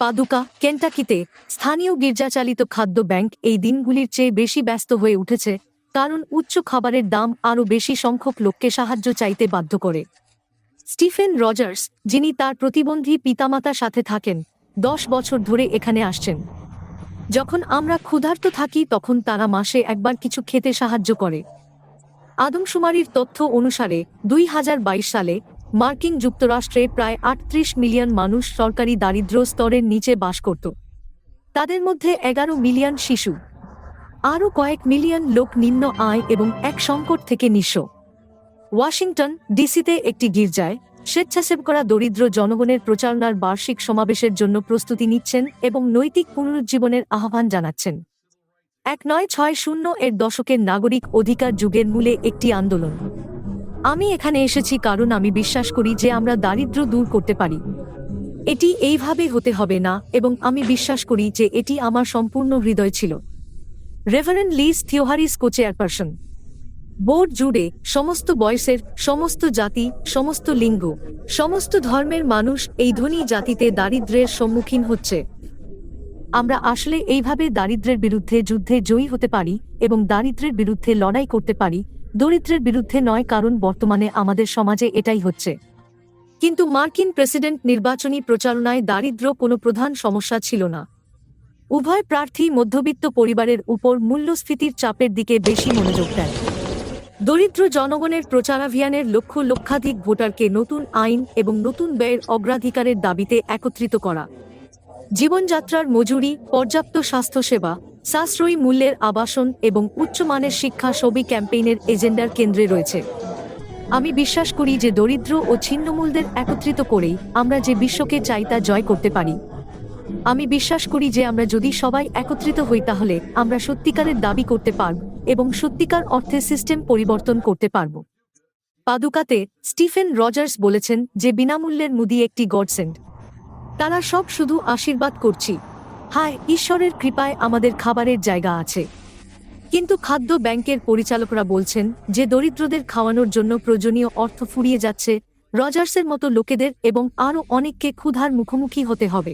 পাদুকা, কেন্টাকিতে স্থানীয় গির্জাচালিত খাদ্য ব্যাংক এই দিনগুলির চেয়ে বেশি ব্যস্ত হয়ে উঠেছে, কারণ উচ্চ খাবারের দাম আরও বেশি সংখ্যক লোককে সাহায্য চাইতে বাধ্য করে। স্টিফেন রজার্স, যিনি তার প্রতিবন্ধী পিতামাতার সাথে থাকেন, 10 বছর ধরে এখানে আসছেন। যখন আমরা ক্ষুধার্ত থাকি তখন তারা মাসে একবার কিছু খেতে সাহায্য করে। আদমশুমারির তথ্য অনুসারে 2022 সালে মার্কিন যুক্তরাষ্ট্রে প্রায় 38 মিলিয়ন মানুষ সরকারি দারিদ্র্য স্তরের নিচে বাস করত। তাদের মধ্যে 11 মিলিয়ন শিশু। আরও কয়েক মিলিয়ন লোক নিম্ন আয় এবং এক সংকট থেকে নিঃস্ব। ওয়াশিংটন ডিসিতে একটি গির্জায় স্বেচ্ছাসেবকরা দরিদ্র জনগণের প্রচারণার বার্ষিক সমাবেশের জন্য প্রস্তুতি নিচ্ছেন এবং নৈতিক পুনরুজ্জীবনের আহ্বান জানাচ্ছেন। 1960 এর দশকের নাগরিক অধিকার যুগের মূলে একটি আন্দোলন। আমি এখানে এসেছি কারণ আমি বিশ্বাস করি যে আমরা দারিদ্র্য দূর করতে পারি। এটি এইভাবে হতে হবে না, এবং আমি বিশ্বাস করি যে এটি আমার সম্পূর্ণ হৃদয় ছিল। Reverend Liz Theoharis, co-chairperson. Board জুড়ে সমস্ত বয়সের, সমস্ত জাতি, সমস্ত লিঙ্গ, সমস্ত ধর্মের মানুষ এই ধনী জাতিতে দারিদ্র্যের সম্মুখীন হচ্ছে। আমরা আসলে এইভাবে দারিদ্র্যের বিরুদ্ধে যুদ্ধে জয়ী হতে পারি এবং দারিদ্র্যের বিরুদ্ধে লড়াই করতে পারি, দরিদ্রের বিরুদ্ধে নয়, কারণ বর্তমানে আমাদের সমাজে এটাই হচ্ছে। কিন্তু মার্কিন প্রেসিডেন্ট নির্বাচনী প্রচারণায় দারিদ্র্য কোনো প্রধান সমস্যা ছিল না। উভয় প্রার্থী মধ্যবিত্ত পরিবারের উপর মূল্যস্ফীতির চাপের দিকে বেশি মনোযোগ দেন। দরিদ্র জনগণের প্রচারাভিযানের লক্ষাধিক ভোটারকে নতুন আইন এবং নতুন ব্যয়ের অগ্রাধিকারের দাবিতে একত্রিত করা। জীবনযাত্রার মজুরি, পর্যাপ্ত স্বাস্থ্যসেবা, সাশ্রয়ী মূল্যের আবাসন এবং উচ্চমানের শিক্ষা সবই ক্যাম্পেইনের এজেন্ডার কেন্দ্রে রয়েছে। আমি বিশ্বাস করি যে দরিদ্র ও ছিন্নমূলদের একত্রিত করেই আমরা যে বিশ্বকে চাই তা জয় করতে পারি। আমি বিশ্বাস করি যে আমরা যদি সবাই একত্রিত হই তাহলে আমরা সত্যিকারের দাবি করতে পারব এবং সত্যিকার অর্থে সিস্টেম পরিবর্তন করতে পারব। পাদুকাতে স্টিফেন রজার্স বলেছেন যে বিনামূল্যের মুদি একটি গডসেন্ড। তারা সব শুধু আশীর্বাদ করছি, হায় ঈশ্বরের কৃপায় আমাদের খাবারের জায়গা আছে। কিন্তু খাদ্য ব্যাংকের পরিচালকরা বলছেন যে দরিদ্রদের খাওয়ানোর জন্য প্রয়োজনীয় অর্থ ফুরিয়ে যাচ্ছে, রজার্সের মতো লোকেদের এবং আরও অনেককে ক্ষুধার মুখোমুখি হতে হবে।